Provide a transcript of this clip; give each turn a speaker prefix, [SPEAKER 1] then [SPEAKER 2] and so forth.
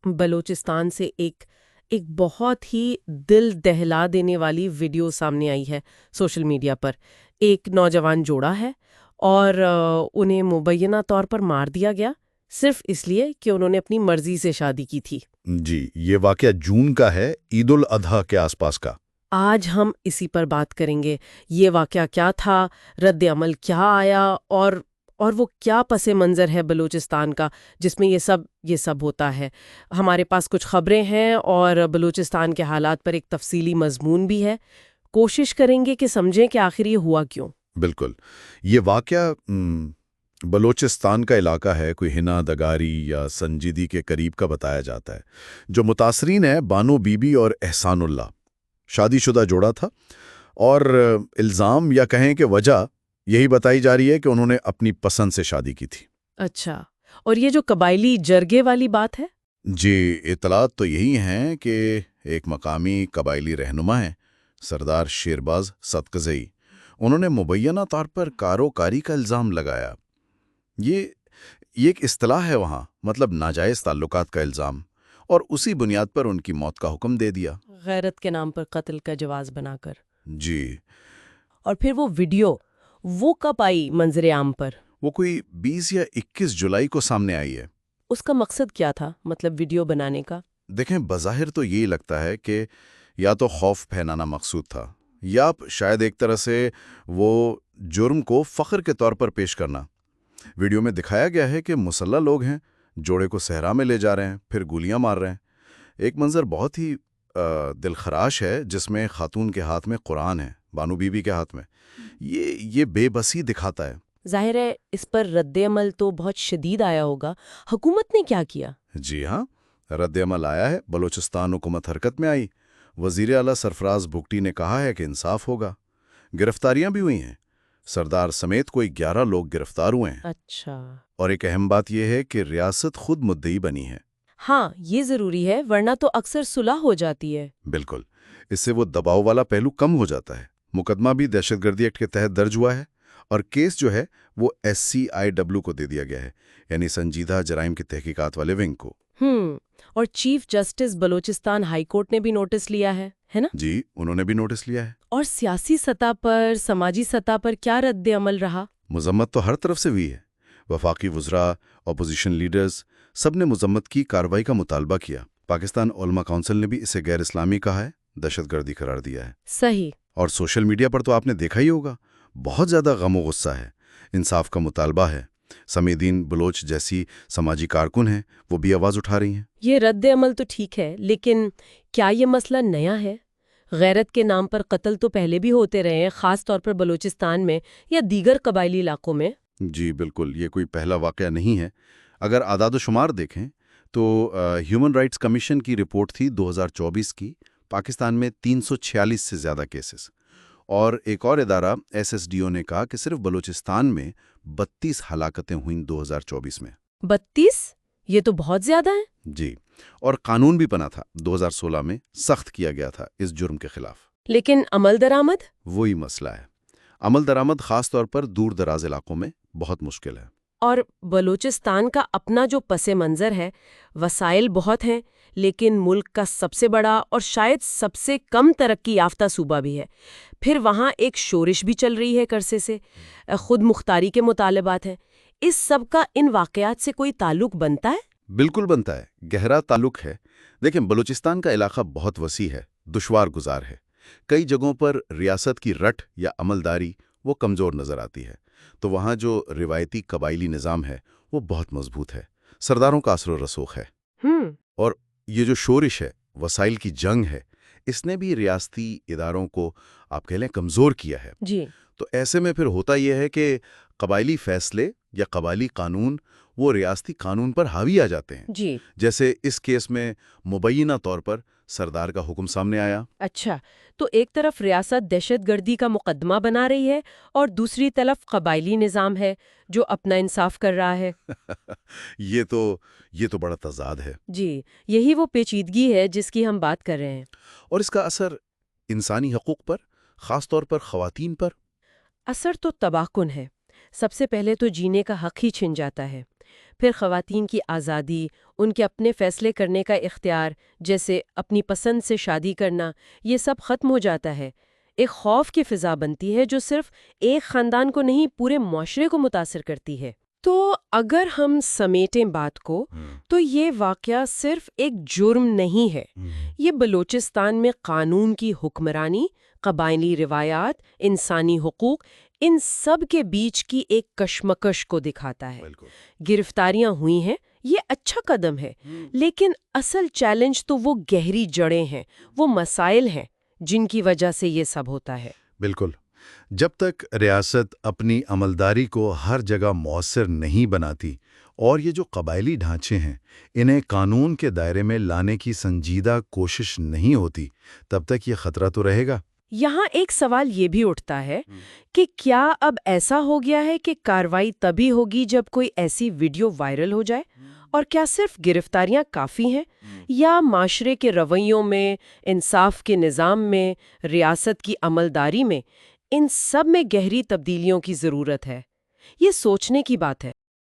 [SPEAKER 1] بلوچستان سے ایک بہت ہی دل دہلا دینے والی ویڈیو سامنے آئی ہے سوشل میڈیا پر۔ ایک نوجوان جوڑا ہے اور انہیں مبینہ طور پر مار دیا گیا صرف اس لیے کہ انہوں نے اپنی مرضی سے شادی کی تھی۔
[SPEAKER 2] جی، یہ واقعہ جون کا ہے، عید الاضحیٰ کے آس پاس کا۔
[SPEAKER 1] آج ہم اسی پر بات کریں گے، یہ واقعہ کیا تھا، رد عمل کیا آیا، اور وہ کیا پس منظر ہے بلوچستان کا جس میں یہ سب ہوتا ہے۔ ہمارے پاس کچھ خبریں ہیں اور بلوچستان کے حالات پر ایک تفصیلی مضمون بھی ہے۔ کوشش کریں گے کہ سمجھیں کہ آخر یہ ہوا کیوں۔
[SPEAKER 2] بالکل، یہ واقعہ بلوچستان کا علاقہ ہے، کوئی ہنا دگاری یا سنجیدی کے قریب کا بتایا جاتا ہے۔ جو متاثرین ہے بانو بی بی اور احسان اللہ، شادی شدہ جوڑا تھا، اور الزام یا کہیں کہ وجہ یہی بتائی جا رہی ہے کہ انہوں نے اپنی پسند سے شادی کی تھی۔
[SPEAKER 1] اچھا، اور یہ جو قبائلی جرگے والی بات ہے؟
[SPEAKER 2] جی، اطلاعات تو یہی ہیں کہ ایک مقامی قبائلی رہنما ہیں، سردار شیرباز صدقزئی، انہوں نے مبینہ طور پر کاروکاری کا الزام لگایا۔ یہ ایک اصطلاح ہے وہاں، مطلب ناجائز تعلقات کا الزام، اور اسی بنیاد پر ان کی موت کا حکم دے دیا۔
[SPEAKER 1] غیرت کے نام پر قتل کا جواز بنا کر۔
[SPEAKER 2] جی،
[SPEAKER 1] اور پھر وہ ویڈیو وہ کب آئی منظر عام پر؟
[SPEAKER 2] وہ کوئی 20 یا 21 جولائی کو سامنے آئی ہے۔
[SPEAKER 1] اس کا مقصد کیا تھا، مطلب ویڈیو بنانے کا؟
[SPEAKER 2] دیکھیں، بظاہر تو یہی لگتا ہے کہ یا تو خوف پھیلانا مقصود تھا، یا شاید ایک طرح سے وہ جرم کو فخر کے طور پر پیش کرنا۔ ویڈیو میں دکھایا گیا ہے کہ مسلح لوگ ہیں، جوڑے کو صحرا میں لے جا رہے ہیں، پھر گولیاں مار رہے ہیں۔ ایک منظر بہت ہی دلخراش ہے، جس میں خاتون کے ہاتھ میں قرآن ہے، بانو بی بی کے ہاتھ میں۔ یہ بے بسی دکھاتا ہے۔
[SPEAKER 1] ظاہر ہے اس پر رد عمل تو بہت شدید آیا ہوگا۔ حکومت نے کیا کیا؟
[SPEAKER 2] جی ہاں، رد عمل آیا ہے۔ بلوچستان حکومت حرکت میں آئی۔ وزیر اعلیٰ سرفراز بھگٹی نے کہا ہے کہ انصاف ہوگا۔ گرفتاریاں بھی ہوئی ہیں، سردار سمیت کوئی 11 لوگ گرفتار ہوئے ہیں۔
[SPEAKER 1] اچھا،
[SPEAKER 2] اور ایک اہم بات یہ ہے کہ ریاست خود مدعی بنی ہے۔
[SPEAKER 1] ہاں یہ ضروری ہے، ورنہ تو اکثر صلح ہو جاتی ہے۔
[SPEAKER 2] بالکل، اس سے وہ دباؤ والا پہلو کم ہو جاتا ہے۔ مقدمہ بھی دہشت گردی ایکٹ کے تحت درج ہوا ہے، اور کیس جو ہے وہ SCIW کو دے دیا گیا ہے، یعنی سنجیدہ جرائم کی تحقیقات والے ونگ کو۔
[SPEAKER 1] اور chief justice Balochistan high court نے بھی نوٹس لیا ہے نا؟
[SPEAKER 2] جی، انہوں نے بھی نوٹس لیا ہے۔
[SPEAKER 1] اور سیاسی سطح پر، سماجی سطح پر کیا رد عمل رہا؟
[SPEAKER 2] مذمت تو ہر طرف سے ہوئی ہے۔ وفاقی وزراء، اپوزیشن لیڈرز، سب نے مذمت کی کارروائی کا مطالبہ کیا۔ پاکستان علماء کونسل نے بھی اسے غیر اسلامی کہا ہے، دہشت گردی قرار دیا ہے۔
[SPEAKER 1] صحیح۔
[SPEAKER 2] اور سوشل میڈیا پر تو آپ نے دیکھا ہی ہوگا، بہت زیادہ غم و غصہ ہے، انصاف کا مطالبہ ہے۔ سمیدین بلوچ جیسی سماجی کارکن ہیں، وہ بھی آواز اٹھا رہی ہیں۔
[SPEAKER 1] یہ رد عمل تو ٹھیک ہے، لیکن کیا یہ مسئلہ نیا ہے؟ غیرت کے نام پر قتل تو پہلے بھی ہوتے رہے ہیں، خاص طور پر بلوچستان میں یا دیگر قبائلی علاقوں میں۔
[SPEAKER 2] جی بالکل، یہ کوئی پہلا واقعہ نہیں ہے۔ اگر اعداد و شمار دیکھیں تو ہیومن رائٹس کمیشن کی رپورٹ تھی 2024 کی، پاکستان میں 346 سے زیادہ کیسز، اور ایک اور ادارہ SSDO نے کہا کہ صرف بلوچستان میں 32 ہلاکتیں ہوئیں 2024 میں۔
[SPEAKER 1] 32؟ یہ تو بہت زیادہ ہیں۔
[SPEAKER 2] جی، اور قانون بھی بنا تھا 2016 میں، سخت کیا گیا تھا اس جرم کے خلاف۔
[SPEAKER 1] لیکن عمل درآمد؟
[SPEAKER 2] وہی مسئلہ ہے، عمل درآمد خاص طور پر دور دراز علاقوں میں بہت مشکل ہے۔
[SPEAKER 1] اور بلوچستان کا اپنا جو پس منظر ہے، وسائل بہت ہیں، لیکن ملک کا سب سے بڑا اور شاید سب سے کم ترقی یافتہ صوبہ بھی ہے۔ پھر وہاں ایک شورش بھی چل رہی ہے عرصے سے، خود مختاری کے مطالبات ہیں۔ اس سب کا ان واقعات سے کوئی تعلق بنتا ہے؟
[SPEAKER 2] بالکل بنتا ہے، گہرا تعلق ہے۔ دیکھیں، بلوچستان کا علاقہ بہت وسیع ہے، دشوار گزار ہے۔ کئی جگہوں پر ریاست کی رٹ یا عملداری وہ کمزور نظر آتی ہے، تو وہاں جو روایتی قبائلی نظام ہے وہ بہت مضبوط ہے، سرداروں کا اثر و رسوخ ہے۔ اور یہ جو شورش ہے، وسائل کی جنگ ہے، اس نے بھی ریاستی اداروں کو آپ کہہ لیں کمزور کیا ہے۔
[SPEAKER 1] جی۔
[SPEAKER 2] تو ایسے میں پھر ہوتا یہ ہے کہ قبائلی فیصلے یا قبائلی قانون وہ ریاستی قانون پر حاوی آ جاتے ہیں۔
[SPEAKER 1] جی،
[SPEAKER 2] جیسے اس کیس میں مبینہ طور پر سردار کا حکم سامنے آیا۔
[SPEAKER 1] اچھا، تو ایک طرف ریاست دہشت گردی کا مقدمہ بنا رہی ہے اور دوسری طرف قبائلی نظام ہے جو اپنا انصاف کر رہا ہے۔
[SPEAKER 2] یہ تو بڑا تضاد ہے۔
[SPEAKER 1] جی، یہی وہ پیچیدگی ہے جس کی ہم بات کر رہے ہیں۔
[SPEAKER 2] اور اس کا اثر انسانی حقوق پر، خاص طور پر خواتین پر؟
[SPEAKER 1] اثر تو تباہ کن ہے۔ سب سے پہلے تو جینے کا حق ہی چھن جاتا ہے۔ پھر خواتین کی آزادی، ان کے اپنے فیصلے کرنے کا اختیار، جیسے اپنی پسند سے شادی کرنا، یہ سب ختم ہو جاتا ہے۔ ایک خوف کی فضا بنتی ہے جو صرف ایک خاندان کو نہیں، پورے معاشرے کو متاثر کرتی ہے۔ تو اگر ہم سمیٹیں بات کو، تو یہ واقعہ صرف ایک جرم نہیں ہے، یہ بلوچستان میں قانون کی حکمرانی، قبائلی روایات، انسانی حقوق، ان سب کے بیچ کی ایک کشمکش کو دکھاتا ہے۔ گرفتاریاں ہوئی ہیں، یہ اچھا قدم ہے، لیکن اصل چیلنج تو وہ گہری جڑیں ہیں، وہ مسائل ہیں جن کی وجہ سے یہ سب ہوتا ہے۔
[SPEAKER 2] بالکل۔ جب تک ریاست اپنی عملداری کو ہر جگہ مؤثر نہیں بناتی اور یہ جو قبائلی ڈھانچے ہیں انہیں قانون کے دائرے میں لانے کی سنجیدہ کوشش نہیں ہوتی، تب تک یہ خطرہ تو رہے گا۔
[SPEAKER 1] یہاں ایک سوال یہ بھی اٹھتا ہے کہ کیا اب ایسا ہو گیا ہے کہ کارروائی تبھی ہوگی جب کوئی ایسی ویڈیو وائرل ہو جائے؟ اور کیا صرف گرفتاریاں کافی ہیں، یا معاشرے کے رویوں میں، انصاف کے نظام میں، ریاست کی عملداری میں، ان سب میں گہری تبدیلیوں کی ضرورت ہے؟ یہ سوچنے کی بات ہے۔